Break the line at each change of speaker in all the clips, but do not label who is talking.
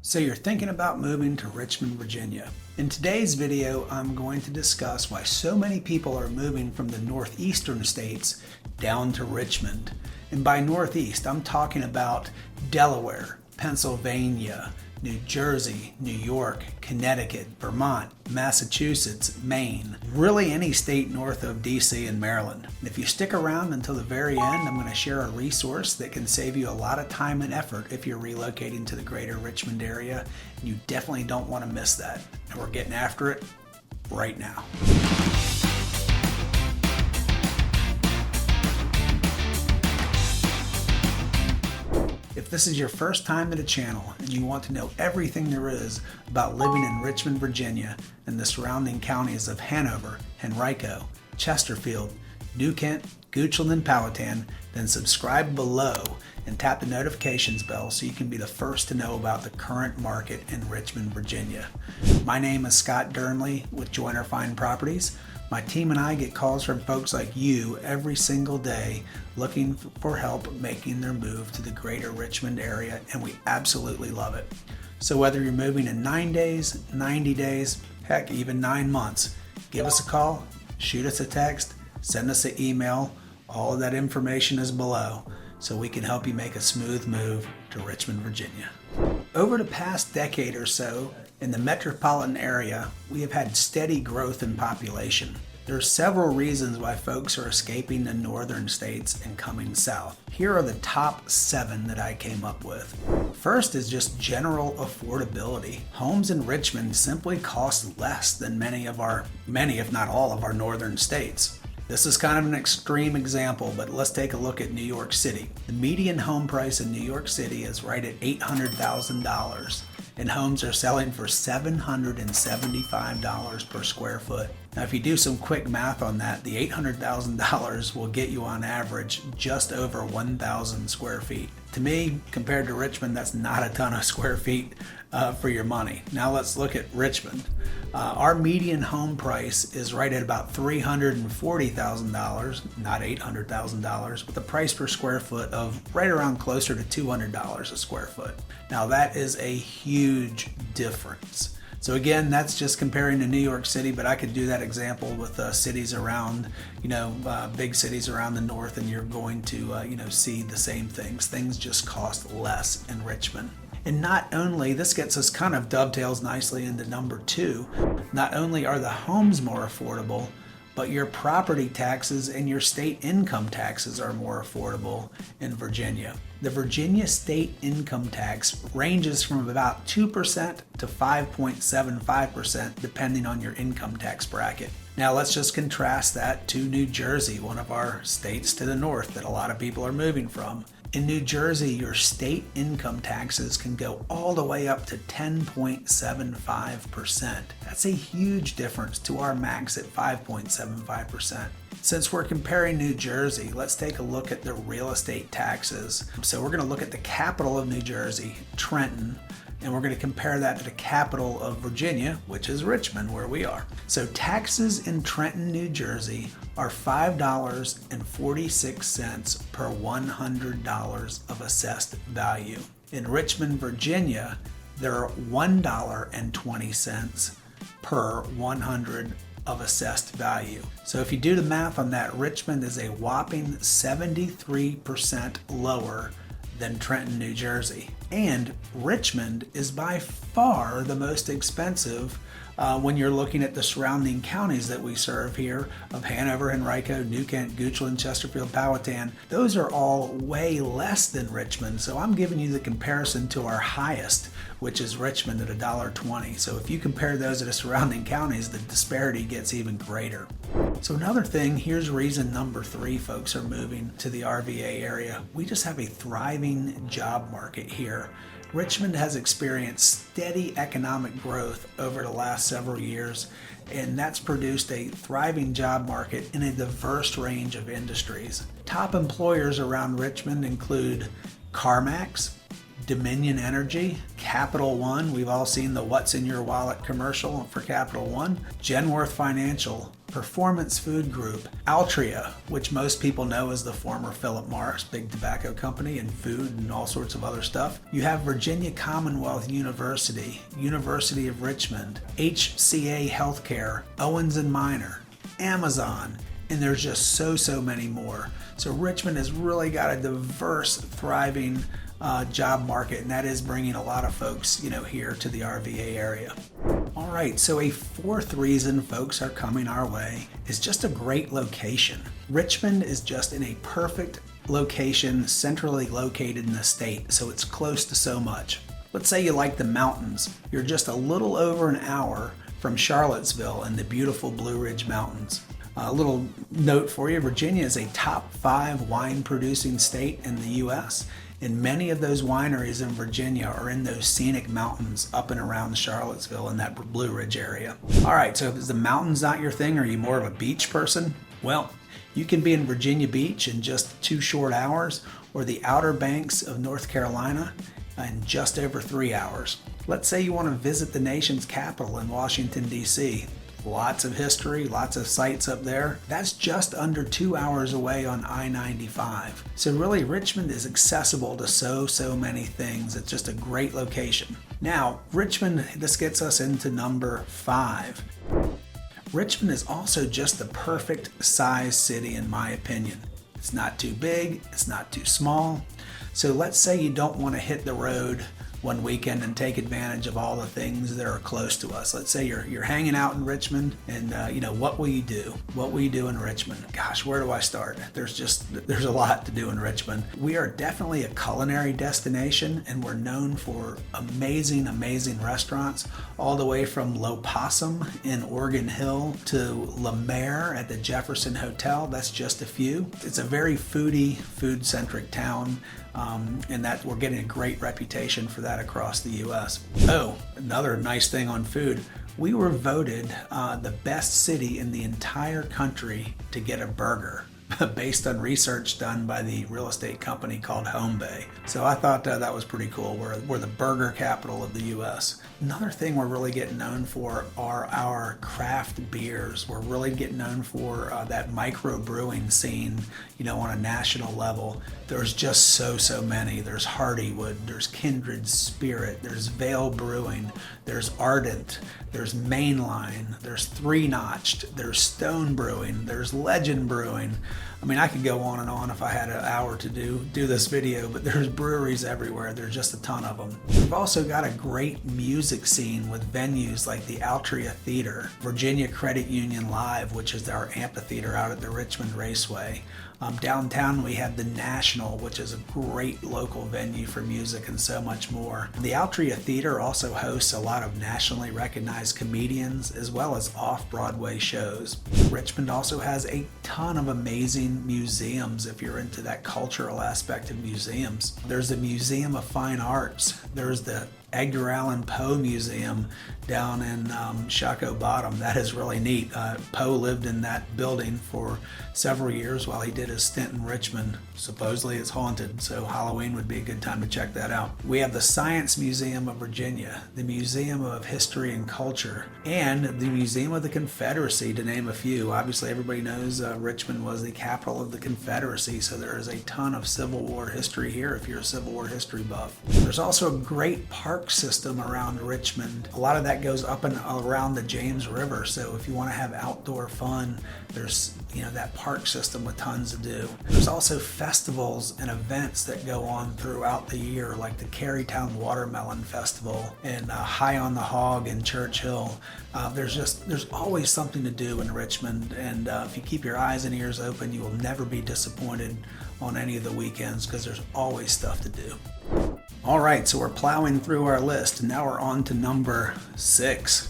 So you're thinking about moving to Richmond, Virginia. In today's video, I'm going to discuss why so many people are moving from the northeastern states down to Richmond. And by northeast, I'm talking about Delaware, Pennsylvania, New Jersey, New York, Connecticut, Vermont, Massachusetts, Maine, really any state north of DC and Maryland. And if you stick around until the very end, I'm going to share a resource that can save you a lot of time and effort if you're relocating to the greater Richmond area. And you definitely don't want to miss that. And we're getting after it right now. If this is your first time to the channel and you want to know everything there is about living in Richmond, Virginia and the surrounding counties of Hanover, Henrico, Chesterfield, New Kent, Goochland, and Powhatan, then subscribe below and tap the notifications bell so you can be the first to know about the current market in Richmond, Virginia. My name is Scott Dernley with Joyner Fine Properties. My team and I get calls from folks like you every single day looking for help making their move to the greater Richmond area, and we absolutely love it. So whether you're moving in 9 days, 90 days, heck, even 9 months, give us a call, shoot us a text, send us an email. All of that information is below so we can help you make a smooth move to Richmond, Virginia. Over the past decade or so, in the metropolitan area, we have had steady growth in population. There are several reasons why folks are escaping the northern states and coming south. Here are the top 7 that I came up with. First is just general affordability. Homes in Richmond simply cost less than many if not all of our northern states. This is kind of an extreme example, but let's take a look at New York City. The median home price in New York City is right at $800,000. And homes are selling for $775 per square foot. Now, if you do some quick math on that, the $800,000 will get you on average just over 1,000 square feet. To me, compared to Richmond, that's not a ton of square feet for your money. Now let's look at Richmond. Our median home price is right at about $340,000, not $800,000, with a price per square foot of right around closer to $200 a square foot. Now that is a huge difference. So again, that's just comparing to New York City, but I could do that example with cities around, big cities around the north, and you're going to, see the same things. Things just cost less in Richmond. And not only, this gets us kind of dovetails nicely into number 2, not only are the homes more affordable, but your property taxes and your state income taxes are more affordable in Virginia. The Virginia state income tax ranges from about 2% to 5.75% depending on your income tax bracket. Now let's just contrast that to New Jersey, one of our states to the north that a lot of people are moving from. In New Jersey, your state income taxes can go all the way up to 10.75%. That's a huge difference to our max at 5.75%. Since we're comparing New Jersey, let's take a look at the real estate taxes. So we're going to look at the capital of New Jersey, Trenton, and we're going to compare that to the capital of Virginia, which is Richmond, where we are. So taxes in Trenton, New Jersey are $5.46 per $100 of assessed value. In Richmond, Virginia, they're $1.20 per 100 of assessed value. So if you do the math on that, Richmond is a whopping 73% lower than Trenton, New Jersey. And Richmond is by far the most expensive when you're looking at the surrounding counties that we serve here of Hanover, Henrico, New Kent, Goochland, Chesterfield, Powhatan. Those are all way less than Richmond. So I'm giving you the comparison to our highest, which is Richmond at $1.20. So if you compare those to the surrounding counties, the disparity gets even greater. So another thing, here's reason number 3 folks are moving to the RVA area. We just have a thriving job market here. Richmond has experienced steady economic growth over the last several years, and that's produced a thriving job market in a diverse range of industries. Top employers around Richmond include CarMax, Dominion Energy, Capital One. We've all seen the What's in Your Wallet commercial for Capital One. Genworth Financial, Performance Food Group, Altria, which most people know as the former Philip Morris, big tobacco company and food and all sorts of other stuff. You have Virginia Commonwealth University, University of Richmond, HCA Healthcare, Owens & Minor, Amazon, and there's just so many more. So Richmond has really got a diverse, thriving job market, and that is bringing a lot of folks, here to the RVA area. All right, so a fourth reason folks are coming our way is just a great location. Richmond is just in a perfect location, centrally located in the state, so it's close to so much. Let's say you like the mountains. You're just a little over an hour from Charlottesville and the beautiful Blue Ridge Mountains. A little note for you, Virginia is a top 5 wine producing state in the U.S., and many of those wineries in Virginia are in those scenic mountains up and around Charlottesville in that Blue Ridge area. All right, so if the mountains not your thing, are you more of a beach person? Well, you can be in Virginia Beach in just 2 short hours, or the Outer Banks of North Carolina in just over 3 hours. Let's say you want to visit the nation's capital in Washington, D.C. Lots of history, lots of sites up there. That's just under 2 hours away on I-95. So really, Richmond is accessible to so many things. It's just a great location. Now, Richmond, this gets us into number 5. Richmond is also just the perfect size city in my opinion. It's not too big, it's not too small. So let's say you don't want to hit the road one weekend and take advantage of all the things that are close to us. Let's say you're hanging out in Richmond, and what will you do? What will you do in Richmond? Gosh, where do I start? There's a lot to do in Richmond. We are definitely a culinary destination, and we're known for amazing restaurants, all the way from Low Possum in Oregon Hill to La Mer at the Jefferson Hotel. That's just a few. It's a very food-centric town. And that we're getting a great reputation for that across the U.S. Oh, another nice thing on food. We were voted the best city in the entire country to get a burger based on research done by the real estate company called Home Bay. So I thought that was pretty cool. We're the burger capital of the U.S. Another thing we're really getting known for are our craft beers. We're really getting known for that micro brewing scene, on a national level. There's just so many. There's Hardywood, there's Kindred Spirit, there's Vale Brewing, there's Ardent, there's Mainline, there's Three Notched, there's Stone Brewing, there's Legend Brewing. I mean, I could go on and on if I had an hour to do this video, but there's breweries everywhere. There's just a ton of them. We've also got a great music scene with venues like the Altria Theater, Virginia Credit Union Live, which is our amphitheater out at the Richmond Raceway. Downtown we have the National, which is a great local venue for music and so much more. The Altria Theater also hosts a lot of nationally recognized comedians as well as off-Broadway shows. Richmond also has a ton of amazing museums if you're into that cultural aspect of museums. There's the Museum of Fine Arts. There's the Edgar Allan Poe Museum down in Shockoe Bottom. That is really neat. Poe lived in that building for several years while he did his stint in Richmond. Supposedly it's haunted, so Halloween would be a good time to check that out. We have the Science Museum of Virginia, the Museum of History and Culture, and the Museum of the Confederacy, to name a few. Obviously everybody knows Richmond was the capital of the Confederacy, so there is a ton of Civil War history here if you're a Civil War history buff. There's also a great park system around Richmond. A lot of that goes up and around the James River, so if you want to have outdoor fun, there's that park system with tons to do. There's also festivals and events that go on throughout the year, like the Carytown Watermelon Festival and High on the Hog in Church Hill. There's always something to do in Richmond, and if you keep your eyes and ears open, you will never be disappointed on any of the weekends because there's always stuff to do. All right, so we're plowing through our list, and now we're on to number 6.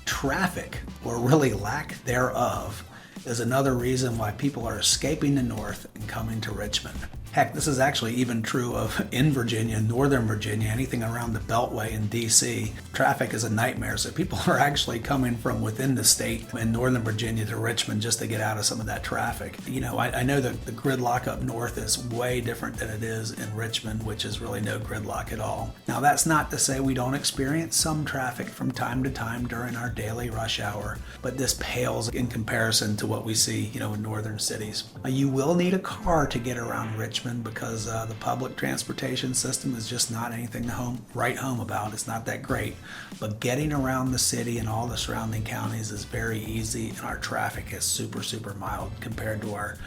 Traffic, or really lack thereof, is another reason why people are escaping the north and coming to Richmond. Heck, this is actually even true of in Virginia, Northern Virginia, anything around the Beltway in DC. Traffic is a nightmare, so people are actually coming from within the state in Northern Virginia to Richmond just to get out of some of that traffic. You know, I know that the gridlock up north is way different than it is in Richmond, which is really no gridlock at all. Now, that's not to say we don't experience some traffic from time to time during our daily rush hour, but this pales in comparison to what we see, you know, in northern cities. You will need a car to get around Richmond because the public transportation system is just not anything to write home about. It's not that great, but getting around the city and all the surrounding counties is very easy, and our traffic is super mild compared to our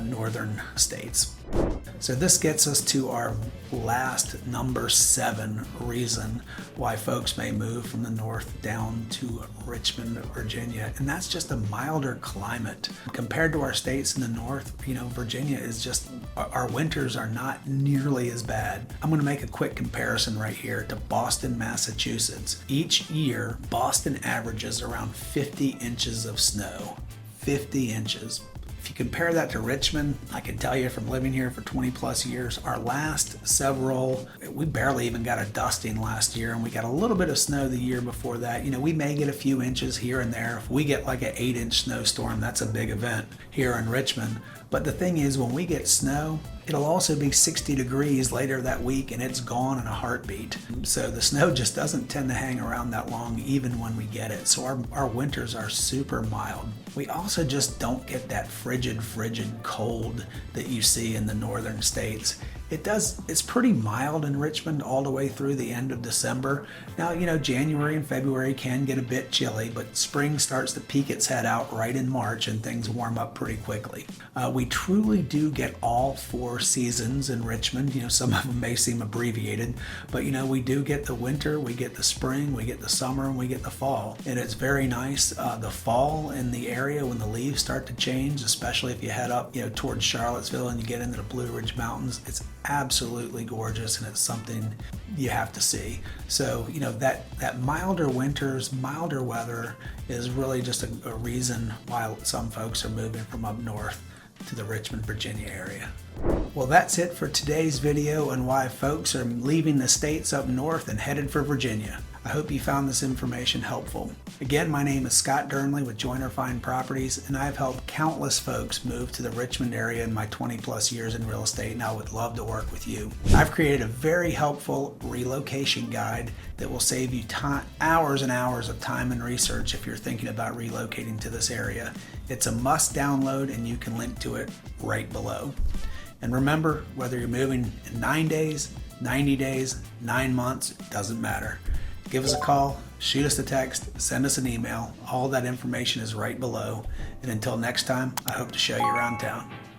northern states. So this gets us to our last number 7 reason why folks may move from the north down to Richmond, Virginia, and that's just a milder climate. Compared to our states in the north, you know, Virginia is just, our winters are not nearly as bad. I'm going to make a quick comparison right here to Boston, Massachusetts. Each year, Boston averages around 50 inches of snow. 50 inches. If you compare that to Richmond, I can tell you from living here for 20 plus years, our last several, we barely even got a dusting last year, and we got a little bit of snow the year before that. You know, we may get a few inches here and there. If we get like an 8-inch snowstorm, that's a big event here in Richmond. But the thing is, when we get snow, it'll also be 60 degrees later that week, and it's gone in a heartbeat. So the snow just doesn't tend to hang around that long even when we get it. So our winters are super mild. We also just don't get that frigid cold that you see in the northern states. It's pretty mild in Richmond all the way through the end of December. Now, you know, January and February can get a bit chilly, but spring starts to peek its head out right in March, and things warm up pretty quickly. We truly do get all 4 seasons in Richmond. You know, some of them may seem abbreviated, but you know, we do get the winter, we get the spring, we get the summer, and we get the fall. And it's very nice. The fall in the area when the leaves start to change, especially if you head up, you know, towards Charlottesville and you get into the Blue Ridge Mountains, it's absolutely gorgeous, and it's something you have to see. So, you know, that milder winters, milder weather is really just a reason why some folks are moving from up north to the Richmond, Virginia area. Well, that's it for today's video on why folks are leaving the states up north and headed for Virginia. I hope you found this information helpful. Again, my name is Scott Dernley with Joyner Fine Properties, and I've helped countless folks move to the Richmond area in my 20 plus years in real estate, and I would love to work with you. I've created a very helpful relocation guide that will save you hours and hours of time and research if you're thinking about relocating to this area. It's a must download, and you can link to it right below. And remember, whether you're moving in 9 days, 90 days, 9 months, it doesn't matter. Give us a call, shoot us a text, send us an email. All that information is right below. And until next time, I hope to show you around town.